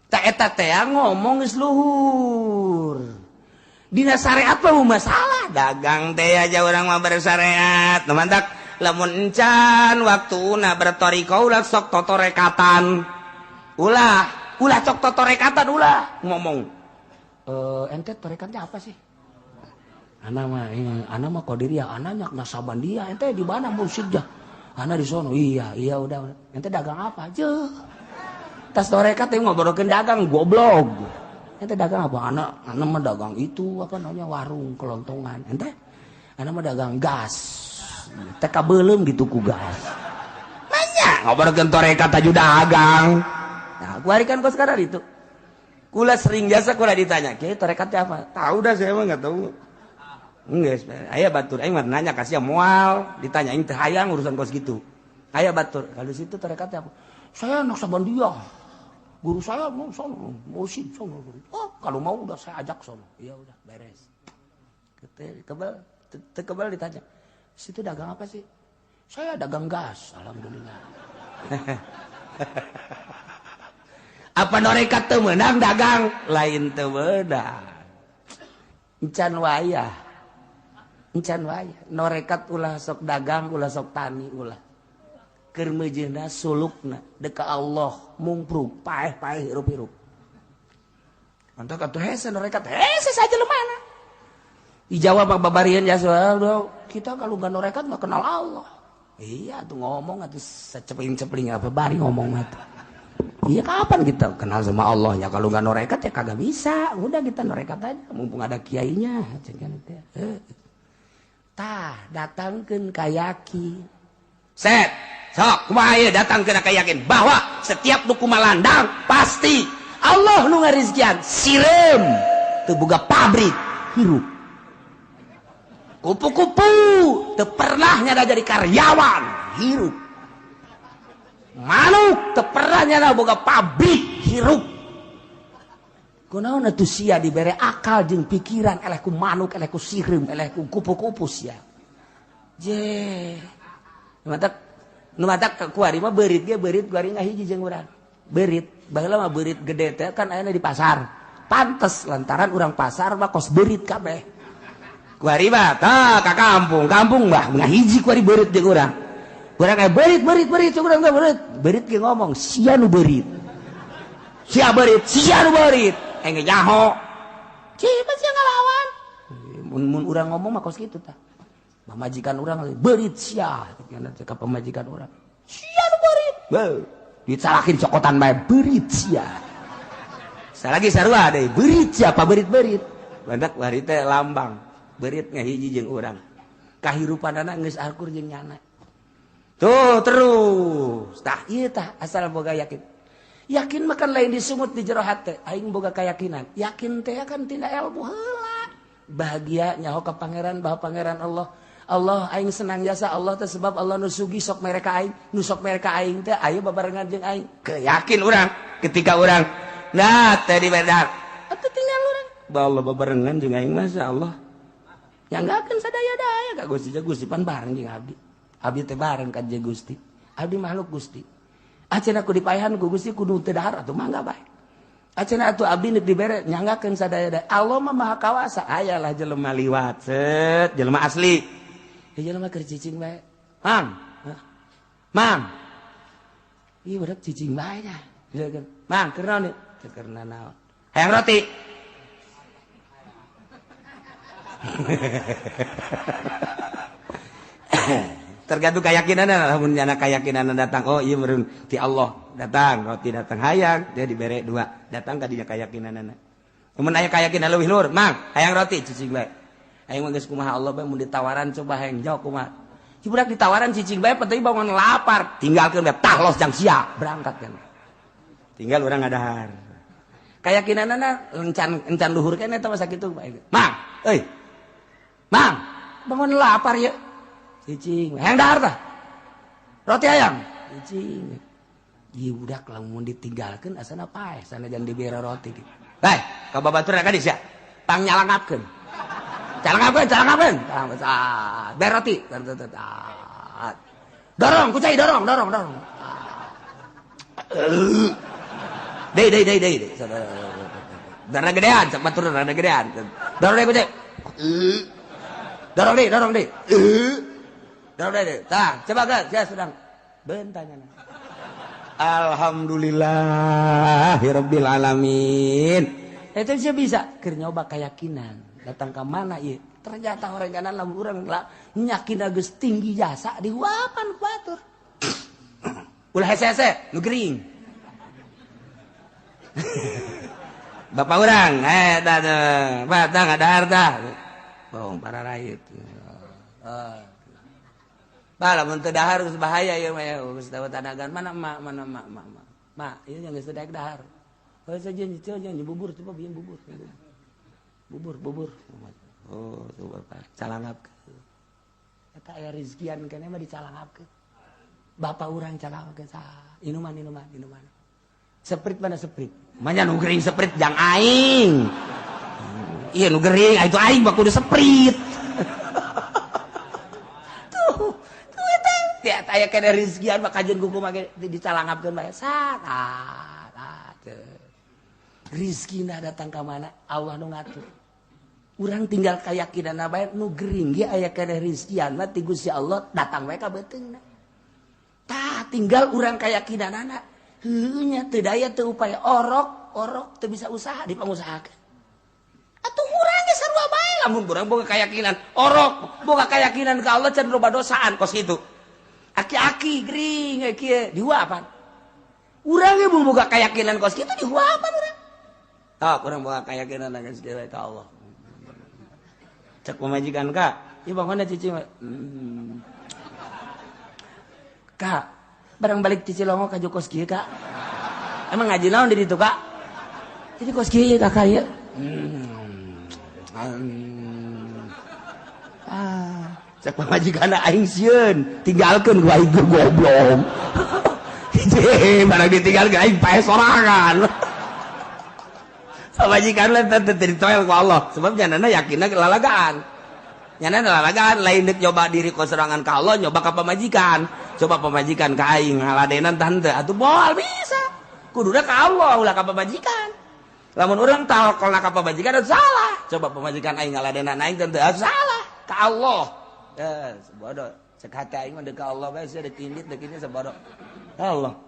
Tak eta teh ngomong geus luhur. Dina syariat mah masalah dagang teh aja urang mah bersyariat. Temantak lamun encan waktuna bertoriko ulah sok totorekatan. Ulah cok totorekatan ulah ngomong. Ente torekatnya apa sih? Ana mah Qadiriyah, ana nyak Nasabandia. Ente di mana mursyidnya? Ana di sono. Iya udah. Ente dagang apa aja? Tas torekat teh ngobrolkeun dagang goblok. Ente dagang apa? Ana mah dagang itu apa namanya warung kelontongan. Ente ana mah dagang gas. Teh kabeulem dituku gas. Nanya ngobrolkeun torekat aju dagang. Nah, kuarikan kos sekarang itu. Kula sering jasa kula ditanya, "Kiai torekatnya apa?" Tahu dah saya mah enggak tahu. Enggak, aya batur aing mah nanya kasih moal, ditanyain teh hayang urusan kos gitu. Aya batur, kalau situ torekatnya apa? Saya Naksabandia. Guru saya mau sono, mursyid sono. Oh, kalau mau udah saya ajak sono. Iya udah beres. Kebal ditanya. Situ dagang apa sih? Saya dagang gas, alhamdulillah. Apa norekat teu meunang dagang? Lain teu meunang. Encan wayah. Norekat ulah sok dagang, ulah sok tani ulah. Keur meujeuhna sulukna deka Allah mungprug paeh-paeh hirup-hirup. Mantap atuh hese norekat hese saja lemana. Dijawab babarian ya soal kita kalau gak norekat gak kenal Allah. Iya tuh ngomong atuh secepling-cepling apa bari ngomong atuh. Iya kapan kita kenal sama Allah ya kalau gak norekat ya kagak bisa. Udah kita norekat aja mumpung ada kiainya. Tah datangkeun ka yakin. Set, sok kumaha ieu datangkeun ka yakin bahwa setiap nu kumalandang pasti Allah nu ngarizkian sireum teu boga pabrik hirup. Kupu-kupu teu pernah nyada jadi karyawan hirup. Manuk teu pernah nyada boga pabrik hirup. Kunaon atuh sia dibere akal jeung pikiran eleh ku manuk, eleh ku sireum, eleh ku kupu-kupu sia. Je. Nu matak kuari mah beurit ge beurit kuari ngahiji jeung urang. Beurit, baheula mah beurit gede teh kan aya di pasar. Pantes lantaran urang pasar mah kos beurit kabeh. Kuari mah tah ka kampung mah ngahiji kuari beurit jeung urang. Urang aya beurit jeung urang beurit. Beurit ge ngomong sia nu beurit. Sia beurit, sia nu beurit. Engge nyaho. Cipa sia ngalawan. Mun urang ngomong mah kos kitu tah. Pamajikan orang berit sia ka pamajikan orang sia nu berit disalakin cokotan bae berit sia salagi sarua deui berit sia pa berit bandak bari teh lambang berit ngahiji jeung urang kahirupanana geus akur jeung nyana tuh terus tah ieu tah asal boga yakin makan lain disungut di jero hate aing boga keyakinan yakin teh kan tina ilmu heula bahagia nyaho ka pangeran bahwa pangeran Allah aing senang jasa Allah teh sebab Allah nu sugih sok mereka aing nu sok mereka aing teh aya babarengan jeung aing keyakin urang ketika urang nah teh dibedak atuh tinggal urang ba Allah babarengan jeung aing masyaallah nyanggakeun sadaya-daya ka Gusti pan bareng jeung abdi teh bareng ka jeung Gusti abdi makhluk Gusti aceuna ku dipaehan ku Gusti kudu teu dahar atuh mangga bae aceuna atuh abdi neuk dibere nyanggakeun sadaya-daya Allah mah maha kawasa ayalah jelema liwat set jelema asli jelema keur cicing bae. Mang. Ieu budak cicing bae nya. Mang, keur naon ieu? Keur naon? Hayang roti. Tergantung keyakinanna, lamun nyana keyakinanna datang, oh ieu meureun ti Allah, datang roti datang hayang, dia dibere 2, datang ka dinya keyakinanna. Mun aya keyakinan leuwih luhur, Mang, hayang roti cicing bae. Aing mah geus kumaha Allah bae mun ditawaran coba hayang jawab kumaha. Ci budak ditawaran cicing bae penting bangun lapar, tinggalkeun bae tah los jang sia, berangkat kan. Tinggal urang ngadahar. Keyakinanna encan luhur keneh eta mah sakitu bae. Mang, euy. Mang, bangun lapar ye. Cicing, hayang dahar tah. Roti hayang. Cicing. Ieu budak lamun ditinggalkeun asana paeh, sanajan dibere roti. Bae, ka babaturan ka di sia. Pang nyalangapkeun. Calangapkeun. Beroti. Dorong, kucai dorong. Dei. Darah gedean, sak batur darah gedean. Dorong deh kucai. Dorong deh. Dorong deh. Tah, coba geus, saya sedang bentanya. Alhamdulillahirabbil alamin. Itu bisa keur nyoba keyakinan. Datang ke mana ieu ternyata horenganan lamun urang nyakin geus tinggi jasa diwapan ku batur ulah hese-hese nu gering bapak urang tah ngadahar tah bohong para rakyat lamun teu dahar geus bahaya ieu mah geus dawa tanagan mana mak ieu yang geus daek dahar heuh saja nyicil bubur coba bieu bubur bubur oh tuh bapak calangapkeun eta aya rezkian keneh mah dicalangapkeun bapak urang calangapkeun inuman Seprit mana seprit? Manya nu gering seprit jang aing. Iya nu gering itu aing mah kudu seprit. tuh eta aya kana rezekian mah kajen kuku mah dicalangapkeun bae sakat. Rezekina datang ka mana? Allah nu ngatur. Urang tinggal keyakinan bae nu gering ge aya kana rezekian mah ti Gusti Allah datang wae ka beuteungna. Tah tinggal urang keyakinanana heuh nya teu daya teu upaya orok teu bisa usaha dipangusahakeun. Atuh urang ge sarua bae lamun urang boga keyakinan orok, boga keyakinan ka Allah can loba dosaan kos kitu. Aki-aki gering kieu dihuapan. Urang ge boga keyakinan kos kitu dihuapan urang. Tah urang boga keyakinan geus dewe ka Allah. Cek pemajikan Kak, ieu bangona cicing. Kak, barang balik di Cilongo ka kos kieu Kak. Emang ngaji naon di ditu Kak? Jadi kos kieu Kakak ieu. Cek pamajikanna aing sieun, tinggalkeun ku aing goblok. Barang ditinggalkeun aing pae sorangan. Pamajikan lain teu ditoel ku Allah, sebab janana yakinna lalagaan. Nyana lalagaan lain deuk nyoba diri ku sorangan ka Allah, nyoba ka pamajikan. Coba pemajikan ka aing ngaladenan tante atuh moal bisa. Kuduna ka Allah ulah ka pamajikan. Lamun urang talkolna ka pamajikan atuh salah. Coba pemajikan aing ngaladenan aing tante atuh salah ka Allah. Sebodoh cek hati aing mah deuk ka Allah bae deuk indit sebodoh. Allah.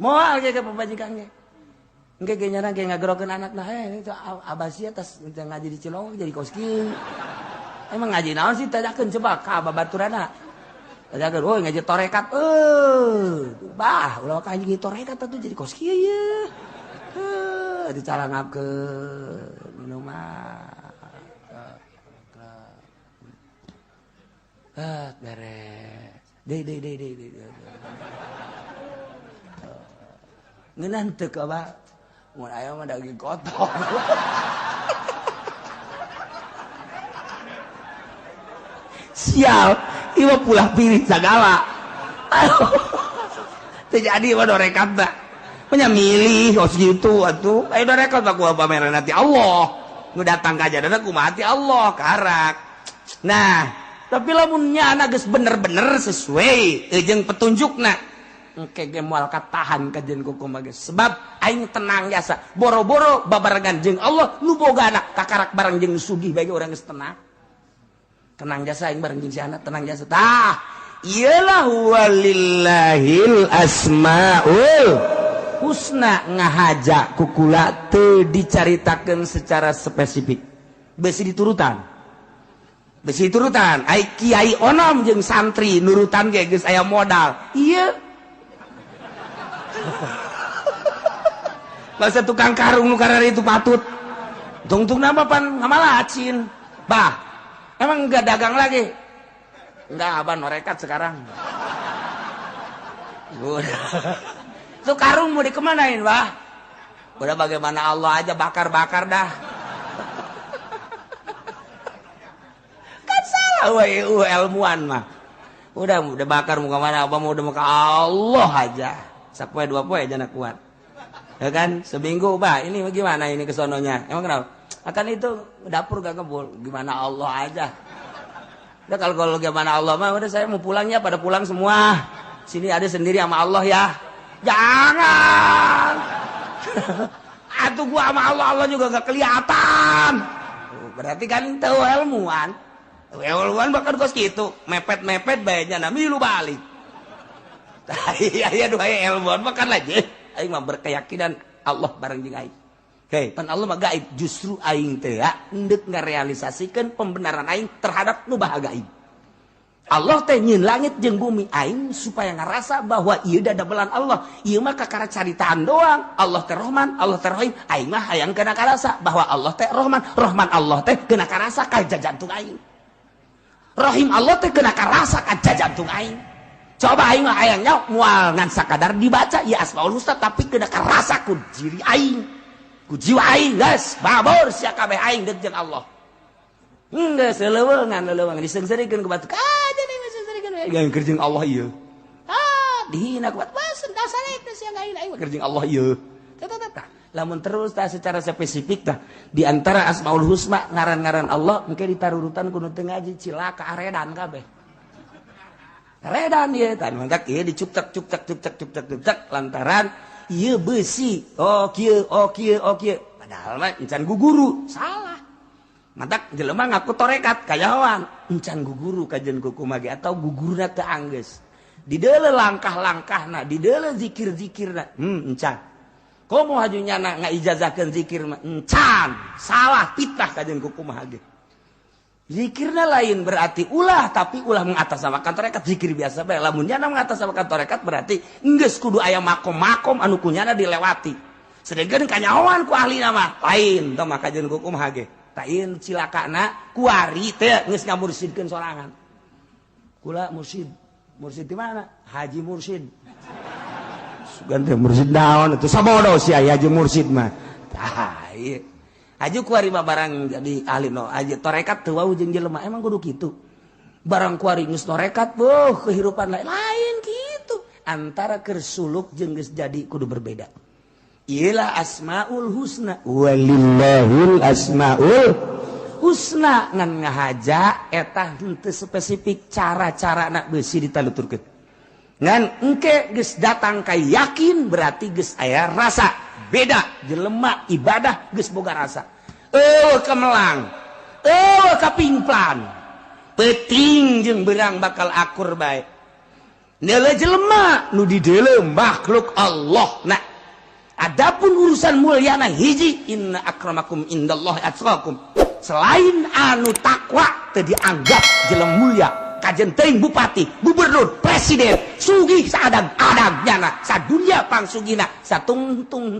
Moal ge ka pamajikan ge. Engke ge nyana ge ngagerokeun anakna itu abah sia tas ngaji di Cilongo jadi kos kieu. Emang ngaji naon sih tadakeun coba ka babaturana. Tadakeun oh ngaji torekat bah ulah ka ngaji torekat atuh jadi kos kieu ye. Dicalangapkeun minuman. Beres. Dei. Ngeunaan teu ka Abah. Mun aya mah daging kotor. Sial, ieu pulah pilih sagala. Teu jadi mah dorekat da. Nya milih kos gitu atuh. Aya dorekat mah kumaha pameran hati Allah. Nu datang ka jadana kumaha hati Allah karak. Nah, tapi lamun nyana geus bener-bener sesuai jeung petunjukna. Engke ge moal katahan kajen kumaha geus. Sebab aing tenang jasa. Boro-boro babarengan jeung Allah nu bogana kakarak bareng jeung sugih bae urang geus tenang. Tenang jasa aing bareng jeung si anak tenang jasa. Tah, iyalah walillahil asmaul husna ngahaja kukula teu dicaritakeun secara spesifik. Besi diturutan. Ai kiai onom jeung santri nurutan ge geus aya modal. Ieu bahasa tukang karung nu karari itu patut. Tungtung nama pan ngamalacin. Bah, emang enggak dagang lagi? Enggak, abah norekat sekarang. Itu karung mau dikemanain, bah? Udah bagaimana Allah aja bakar-bakar dah. Kan salah ilmuwan mah. Udah bakar mau kemana? Abah mau udah ke Allah aja. Sapoe dua poe aja nak kuat. Ya kan? Seminggu, bah, ini gimana ini kesononya? Emang kenapa? Akan itu dapur gak kebul. Gimana Allah aja. Udah kalau gimana Allah mah udah saya mau pulangnya pada pulang semua. Sini ada sendiri sama Allah ya. Jangan. Atuh gua sama Allah juga gak kelihatan. Berarti kan tahu ilmuwan. Ilmuwan bahkan kos gitu. Mepet-mepet bayarnya nami lu balik. Iya dua ilmuwan makan lagi. Aing mah berkeyakinan Allah bareng jeung aing. Hei, pan Allah mah gaib, justru aing teh hendak ngarealisasikeun pembenaran aing terhadap nu baha gaib. Allah teh nyieun langit jeung bumi aing supaya ngarasa bahwa ieu da dabelan Allah. Ieu mah kakara caritaan doang. Allah teh Rahman, Allah teh Rahim. Aing mah hayang kana karasa bahwa Allah teh Rahman, Rahman Allah teh keuna karasa ka jantung aing. Rahim Allah teh keuna karasa ka jantung aing. Coba aing mah hayangnya moal ngan sakadar dibaca ya Asmaul Husna tapi keuna karasa ku diri aing. Ku jiwa aing geus babor sia kabeh aing deuk jeung Allah. Geus leuweungan disengseurekeun ku batu. Jadi disengseurekeun we keur jeung Allah ieu. Dihina ku batu. Wah sentasarek sia aing keur jeung Allah ieu. Lamun terus tah secara spesifik tah di antara Asmaul Husna ngaran-ngaran Allah engke ditarurutan ku nu teu ngaji cilaka aredan kabeh. Aredan ieu tah mangdak ieu dicukcak lantaran ieu besi. Oh kieu. Padahal mah encan guguru, salah. Mantak jelema ngaku torekat kayawan, encan guguru kajen kukumaha ge atau guguruna teu anggeus. Di deuleu langkah-langkahna, di deuleu zikir-zikirna, encan. Komo hajunyana ngaijazahkeun zikir mah encan, salah pitah kajen kukumaha ge. Zikirna lain berarti ulah tapi ulah mengatasnamakan torekat zikir biasa bae. Lamun nyana mengatasnamakan torekat berarti geus kudu aya makom-makom anu kunyana dilewati. Sedengkeun kanyahoan ku ahli nama lain tah mah kajen kukumaha ge. Tah ieu cilakana kuari teh geus ngamursidkeun sorangan. Kula mursid. Mursid di mana? Haji Mursid. Ganti mursid naon itu sabodo si Haji Mursid mah. Tah ieu. Haji kuari mah barang jadi ahli no. Haji torekat teu wau jeung jelema emang kudu kitu. Barang kuari geus torekat, kehidupan lain kitu. Antara keur suluk jeung geus jadi kudu berbeda. Ialah Asmaul Husna. Walillahil Asmaul Husna ngan ngahaja eta henteu spesifik cara-carana beusi ditaluturkeun. Ngan engke geus datang ka yakin berarti geus aya rasa. Beda jelema ibadah geus boga rasa. Kemelang. Kapimplan. Peuting jeung beurang bakal akur bae. Neule jelema nu di deuleu makhluk Allah. Nah, adapun urusan mulyana hiji inna akramakum indallahi atqakum. Selain anu takwa teu dianggap jelema mulia. Kajen teuing bupati, gubernur, presiden, sugih saadang-adang nyana sadunya pangsugina satungtung